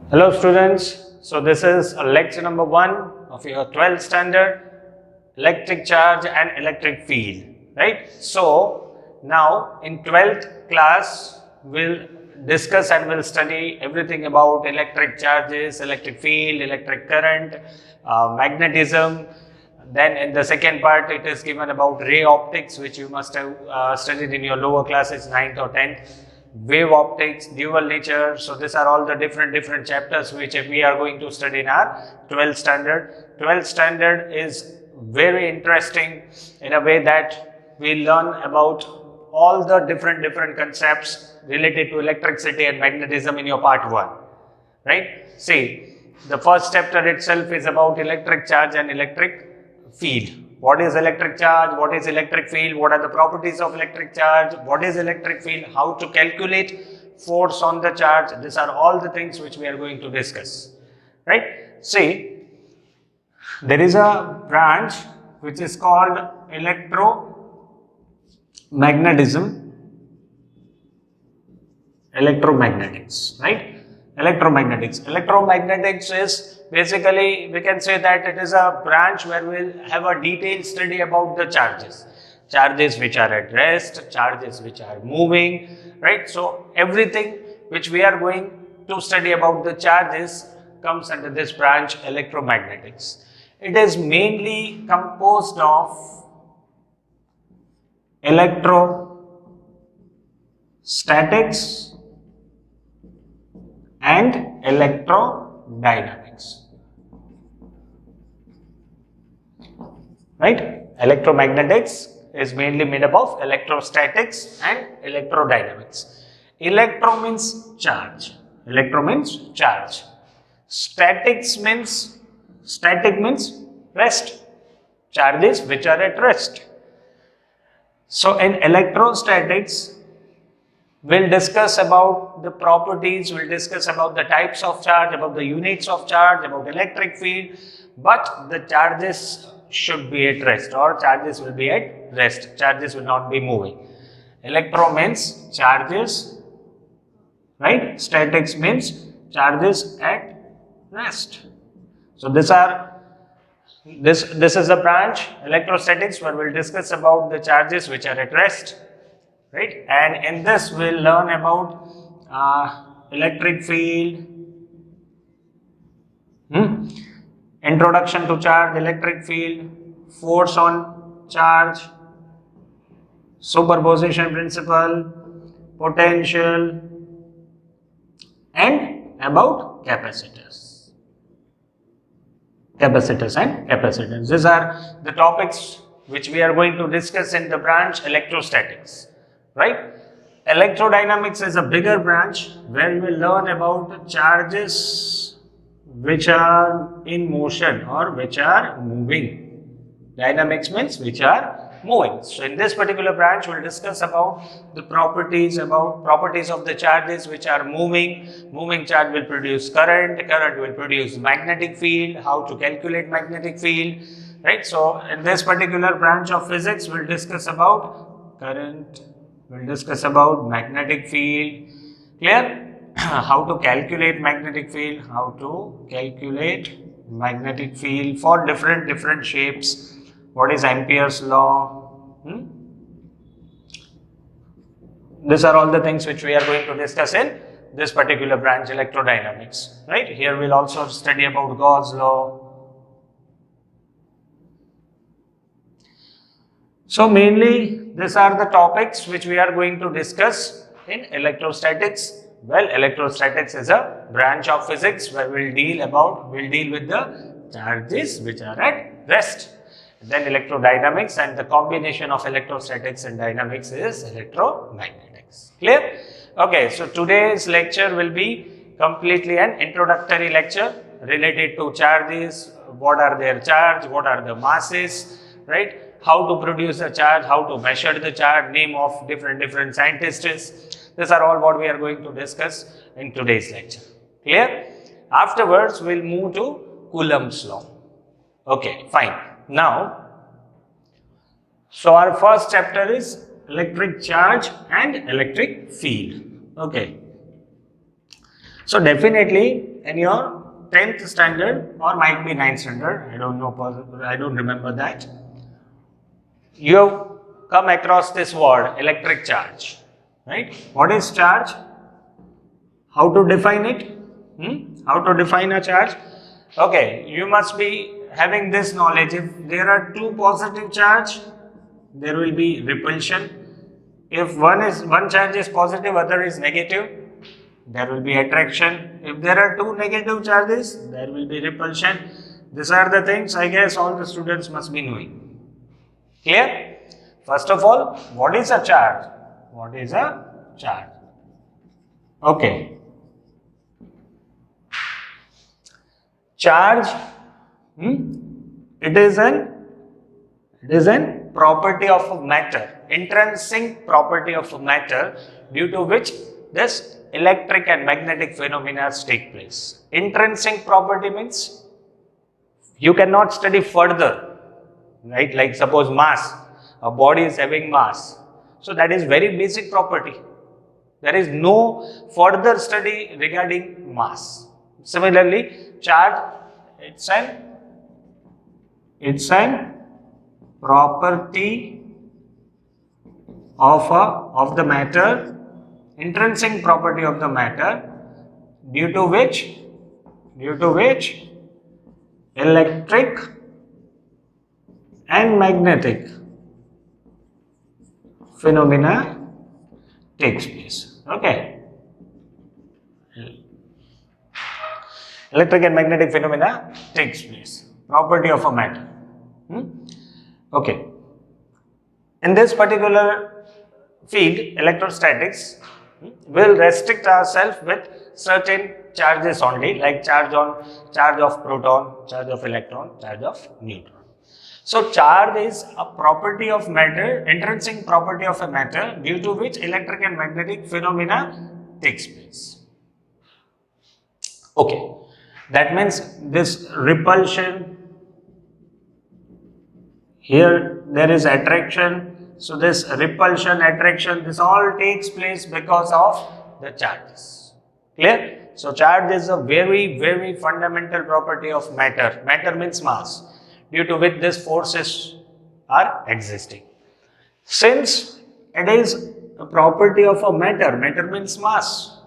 Hello students, so this is lecture number 1 of your 12th standard electric charge and electric field, right? So now in 12th class we'll discuss and we'll study everything about electric charges, electric field, electric current, magnetism. Then in the second part it is given about ray optics, which you must have studied in your lower classes 9th or 10th. Wave optics, dual nature. So these are all the different chapters which we are going to study in our 12th standard. 12th standard is very interesting in a way that we learn about all the different concepts related to electricity and magnetism in your part 1, right? See, the first chapter itself is about electric charge and electric field. What is electric charge? What is electric field? What are the properties of electric charge? What is electric field? How to calculate force on the charge? These are all the things which we are going to discuss, right? See, there is a branch which is called electromagnetics, right? Electromagnetics is basically, we can say that it is a branch where we'll have a detailed study about the charges which are at rest, charges which are moving, right? So everything which we are going to study about the charges comes under this branch, electromagnetics. It is mainly composed of electrostatics and electrodynamics, right? Electromagnetics is mainly made up of electrostatics and electrodynamics. Electro means charge. Static means rest. Charges which are at rest. So in electrostatics, we'll discuss about the properties, we'll discuss about the types of charge, about the units of charge, about electric field, but the charges should be at rest, or charges will be at rest. Charges will not be moving. Electro means charges, right? Statics means charges at rest. So this is a branch, electrostatics, where we'll discuss about the charges which are at rest, right? And in this we'll learn about electric field, introduction to charge, electric field, force on charge, superposition principle, potential, and about capacitors and capacitance. These are the topics which we are going to discuss in the branch electrostatics, right? Electrodynamics is a bigger branch where we will learn about charges which are in motion or which are moving. Dynamics means which are moving. So in this particular branch, we'll discuss about the properties of the charges which are moving. Moving charge will produce current will produce magnetic field, how to calculate magnetic field, right? So in this particular branch of physics, we'll discuss about current, we'll discuss about magnetic field, clear? How to calculate magnetic field, for different shapes. What is Ampere's law? These are all the things which we are going to discuss in this particular branch, electrodynamics, right? Here we'll also study about Gauss law. So mainly these are the topics which we are going to discuss in electrostatics. Well, electrostatics is a branch of physics where we'll deal with the charges which are at rest. Then electrodynamics, and the combination of electrostatics and dynamics is electromagnetics. Clear? Okay, so today's lecture will be completely an introductory lecture related to charges. What are their charge? What are the masses? Right? How to produce a charge? How to measure the charge? Name of different scientists. These are all what we are going to discuss in today's lecture. Clear? Afterwards, we'll move to Coulomb's law. Okay, fine. Now, so our first chapter is electric charge and electric field. Okay. So definitely in your 10th standard or might be 9th standard, I don't know, I don't remember that. You have come across this word electric charge, right? What is charge? How to define it? How to define a charge? Okay, you must be having this knowledge. If there are two positive charge, there will be repulsion. If one charge is positive, other is negative, there will be attraction. If there are two negative charges, there will be repulsion. These are the things I guess all the students must be knowing. Clear? First of all, what is a charge? What is a charge? Okay. Charge, it is an property of matter, intrinsic property of matter, due to which this electric and magnetic phenomena take place. Intrinsic property means you cannot study further, right? Like suppose mass, a body is having mass, so that is very basic property. There is no further study regarding mass. Similarly, charge, it's an property of the matter, intrinsic property of the matter, due to which electric and magnetic phenomena takes place. Okay. Electric and magnetic phenomena takes place. Property of a matter. Okay. In this particular field, electrostatics, will restrict ourselves with certain charges only, like charge of proton, charge of electron, charge of neutron. So charge is a property of matter, intrinsic property of a matter, due to which electric and magnetic phenomena takes place. Okay. That means this repulsion, here there is attraction, so this repulsion, attraction, this all takes place because of the charges. Clear? So charge is a very, very fundamental property of matter. Matter means mass, due to which these forces are existing. Since it is a property of a matter, matter means mass,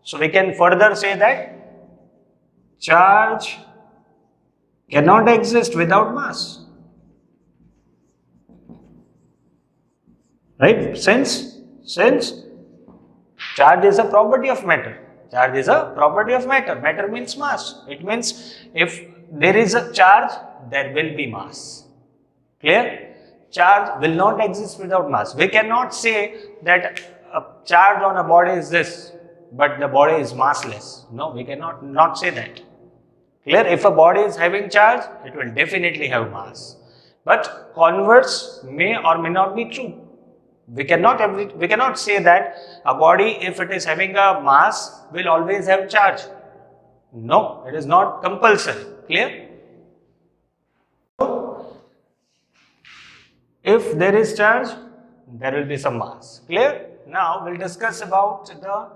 so we can further say that charge cannot exist without mass. Right? Since charge is a property of matter. Charge is a property of matter. Matter means mass. It means if there is a charge, there will be mass. Clear? Charge will not exist without mass. We cannot say that a charge on a body is this, but the body is massless. No, we cannot not say that. Clear? If a body is having charge, it will definitely have mass. But converse may or may not be true. We cannot say that a body, if it is having a mass, will always have charge. No, it is not compulsory. Clear? If there is charge, there will be some mass. Clear? Now we'll discuss about the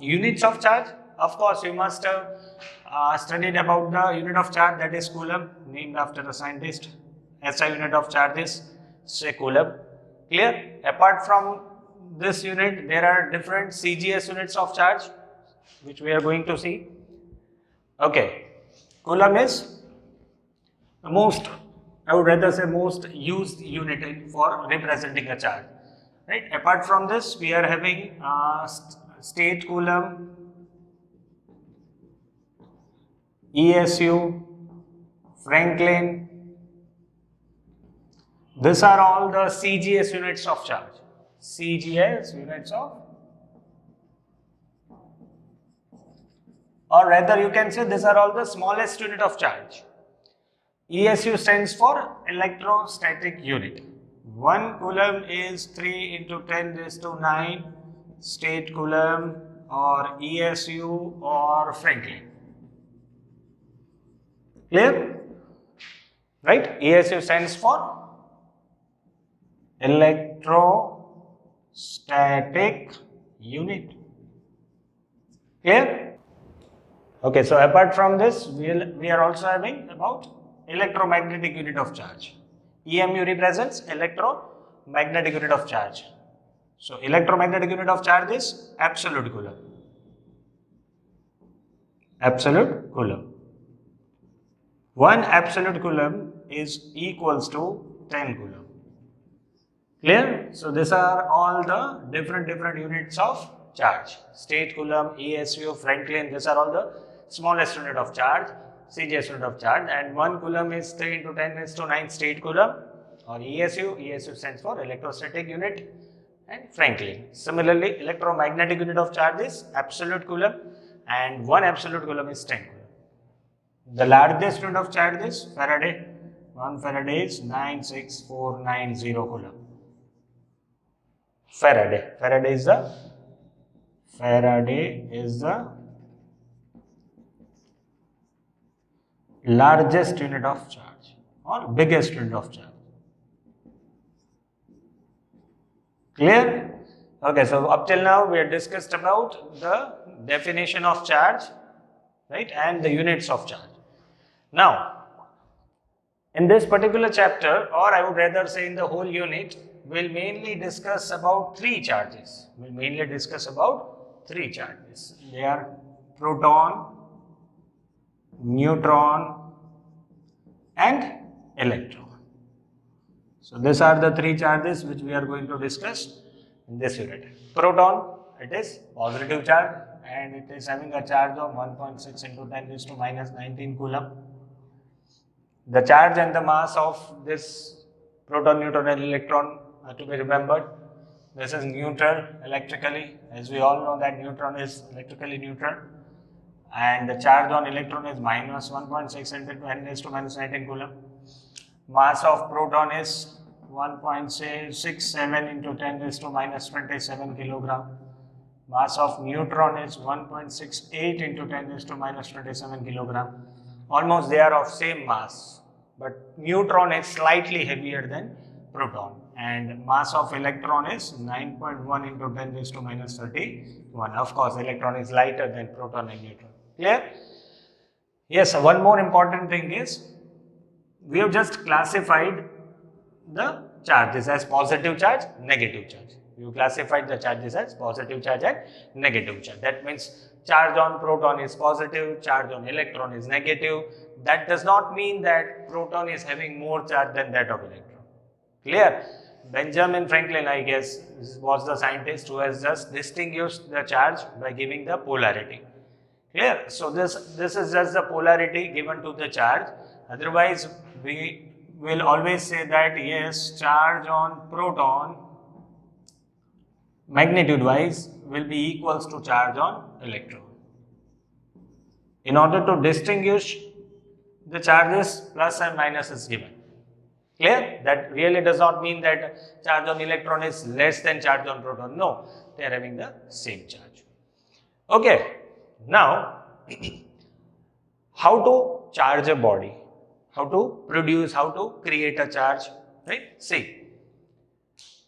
units of charge. Of course, you must have studied about the unit of charge, that is coulomb, named after a scientist. SI unit of charge is, say, coulomb. Clear? Apart from this unit, there are different CGS units of charge, which we are going to see. Okay. Coulomb is the most, I would rather say, most used unit for representing a charge. Right? Apart from this, we are having state coulomb, ESU, Franklin. These are all the CGS units of charge. CGS units of, or rather you can say these are all the smallest unit of charge. ESU stands for electrostatic unit. 1 coulomb is 3 into 10 raised to 9 state coulomb or ESU or Franklin. Clear? Right? ESU stands for electrostatic unit. Clear? Okay, so apart from this, we are also having about electromagnetic unit of charge. EMU represents electromagnetic unit of charge. So electromagnetic unit of charge is absolute coulomb. Absolute coulomb. 1 absolute coulomb is equals to 10 coulomb. Clear? So these are all the different units of charge. State coulomb, ESU, Franklin, these are all the smallest unit of charge, CGS unit of charge, and 1 coulomb is 3 into 10 raised to 9 state coulomb or ESU. ESU stands for electrostatic unit, and Franklin. Similarly, electromagnetic unit of charge is absolute coulomb, and 1 absolute coulomb is 10 coulomb. The largest unit of charge is Faraday. 1 Faraday is 96490 coulomb. Faraday is the largest unit of charge or biggest unit of charge. Clear? Okay, so up till now we have discussed about the definition of charge, right, and the units of charge. Now, in this particular chapter, or I would rather say in the whole unit, we'll mainly discuss about 3 charges. They are proton, neutron, and electron. So these are the 3 charges which we are going to discuss in this unit. Proton, it is positive charge and it is having a charge of 1.6 into 10 raised to minus 19 coulomb. The charge and the mass of this proton, neutron and electron are to be remembered. This is neutral electrically, as we all know that neutron is electrically neutral, and the charge on electron is minus 1.6 into 10 raised to minus 19 coulomb. Mass of proton is 1.67 into 10 raised to minus 27 kilogram. Mass of neutron is 1.68 into 10 raised to minus 27 kilogram. Almost they are of same mass, but neutron is slightly heavier than proton, and mass of electron is 9.1 into 10 raised to minus 31. Of course, electron is lighter than proton and neutron. Clear? Yes, one more important thing is, we have just classified the charges as positive charge, negative charge. You classified the charges as positive charge and negative charge. That means charge on proton is positive, charge on electron is negative. That does not mean that proton is having more charge than that of electron. Clear? Benjamin Franklin, I guess, was the scientist who has just distinguished the charge by giving the polarity. Clear? So this is just the polarity given to the charge. Otherwise, we will always say that yes, charge on proton magnitude wise will be equals to charge on electron. In order to distinguish the charges, plus and minus is given. Clear? That really does not mean that charge on electron is less than charge on proton. No, they are having the same charge. Okay, now how to charge a body? How to produce, how to create a charge, right? See,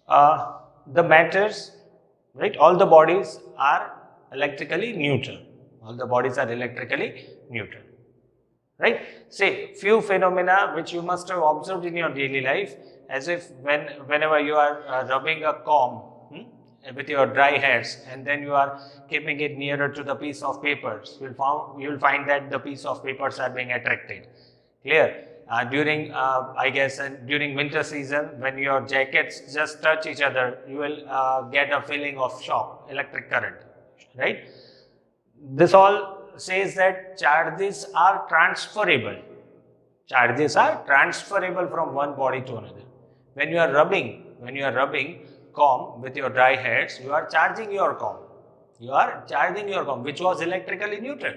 the matters, right? All the bodies are electrically neutral. Right? Say few phenomena which you must have observed in your daily life, as if whenever you are rubbing a comb with your dry hairs and then you are keeping it nearer to the piece of papers, you will find that the piece of papers are being attracted. Clear? During during winter season, when your jackets just touch each other, you will get a feeling of shock, electric current, right? This all says that charges are transferable. Charges are transferable from one body to another. When you are rubbing comb with your dry hairs, you are charging your comb. Which was electrically neutral.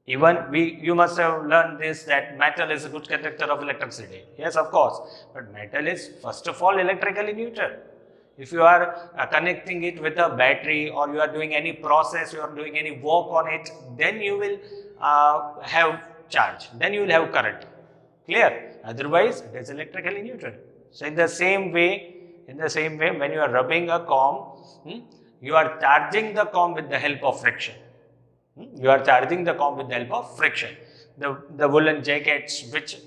Even you must have learned this, that metal is a good conductor of electricity. Yes, of course. But metal is first of all electrically neutral. If you are connecting it with a battery, or you are doing any process, you are doing any work on it, then you will have charge, then you will have current. Clear? Otherwise, it is electrically neutral. So in the same way, when you are rubbing a comb, you are charging the comb with the help of friction. You are charging the comp with the help of friction. The woolen jackets which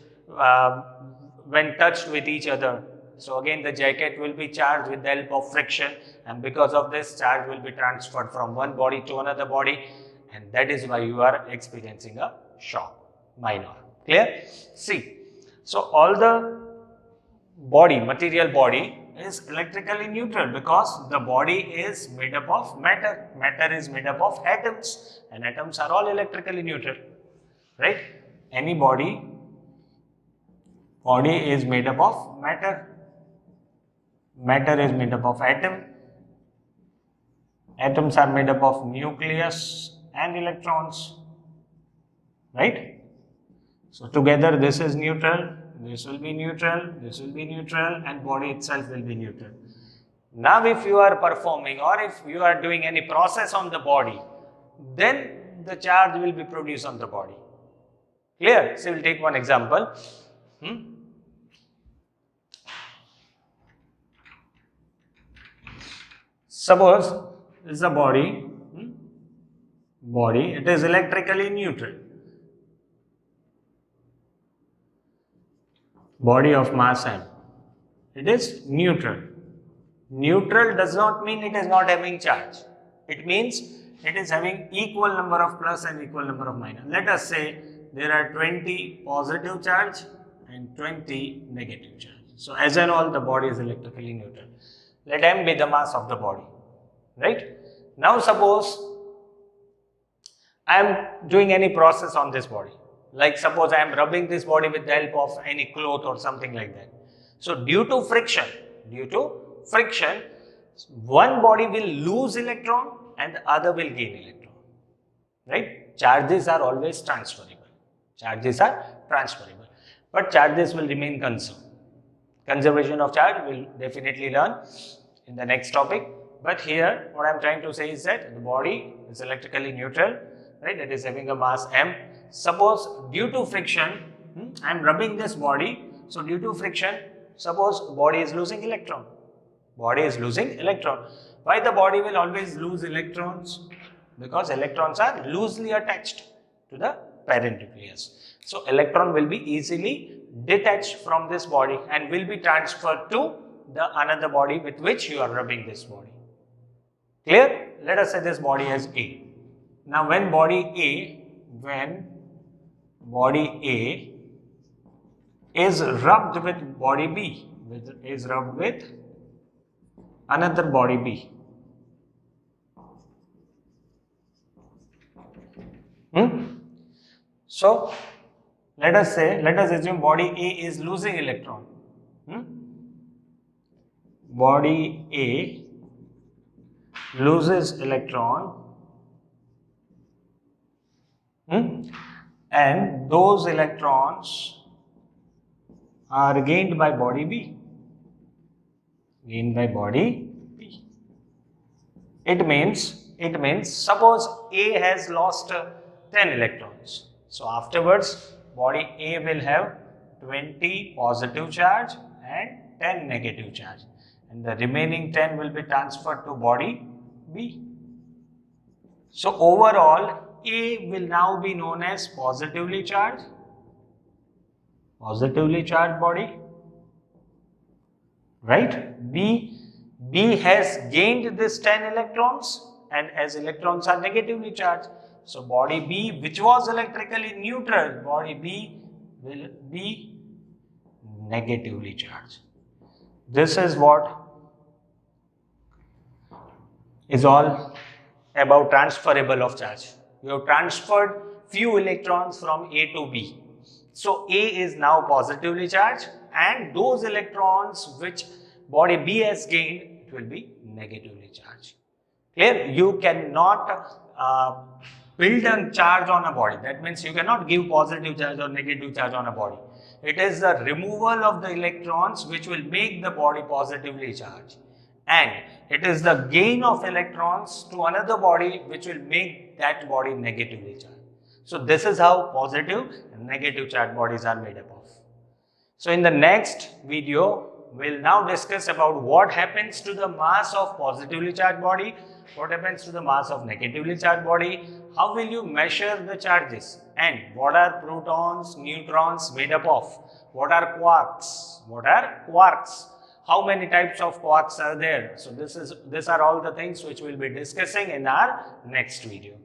when touched with each other, so again the jacket will be charged with the help of friction, and because of this charge will be transferred from one body to another body, and that is why you are experiencing a shock, minor. Clear? See, so all the body, material body is electrically neutral because the body is made up of matter. Matter is made up of atoms, and atoms are all electrically neutral, right? Any body is made up of matter. Matter is made up of atom. Atoms are made up of nucleus and electrons, right? So together this is neutral, this will be neutral, this will be neutral, and body itself will be neutral. Now if you are performing or if you are doing any process on the body, then the charge will be produced on the body. Clear? So we'll take one example. Suppose this is a body, it is electrically neutral. Body of mass m, it is neutral. Neutral does not mean it is not having charge. It means it is having equal number of plus and equal number of minus. Let us say there are 20 positive charge and 20 negative charge. So as a whole the body is electrically neutral. Let m be the mass of the body, right? Now suppose I am doing any process on this body. Like suppose I am rubbing this body with the help of any cloth or something like that. So due to friction, one body will lose electron and the other will gain electron, right? Charges are always transferable. But charges will remain conserved. Conservation of charge we'll definitely learn in the next topic. But here what I am trying to say is that the body is electrically neutral, right? It is having a mass m. Suppose due to friction, I am rubbing this body. So due to friction, suppose body is losing electron. Why the body will always lose electrons? Because electrons are loosely attached to the parent nucleus. So electron will be easily detached from this body and will be transferred to the another body with which you are rubbing this body. Clear? Let us say this body has A. Now when body A is rubbed with body B, is rubbed with another body B. So let us assume body A is losing electron. Body A loses electron, and those electrons are gained by body B. It means suppose A has lost 10 electrons. So afterwards body A will have 20 positive charge and 10 negative charge, and the remaining 10 will be transferred to body B. So overall A will now be known as positively charged body, right? B has gained this 10 electrons, and as electrons are negatively charged, so body B, which was electrically neutral, body B will be negatively charged. This is what is all about transferable of charge. You have transferred few electrons from A to B. So A is now positively charged, and those electrons which body B has gained, it will be negatively charged. Clear? You cannot build a charge on a body. That means you cannot give positive charge or negative charge on a body. It is the removal of the electrons which will make the body positively charged, and it is the gain of electrons to another body which will make that body negatively charged. So this is how positive and negative charged bodies are made up of. So in the next video we'll now discuss about what happens to the mass of positively charged body, what happens to the mass of negatively charged body, how will you measure the charges, and what are protons, neutrons made up of, what are quarks, how many types of quarks are there. So these are all the things which we'll be discussing in our next video.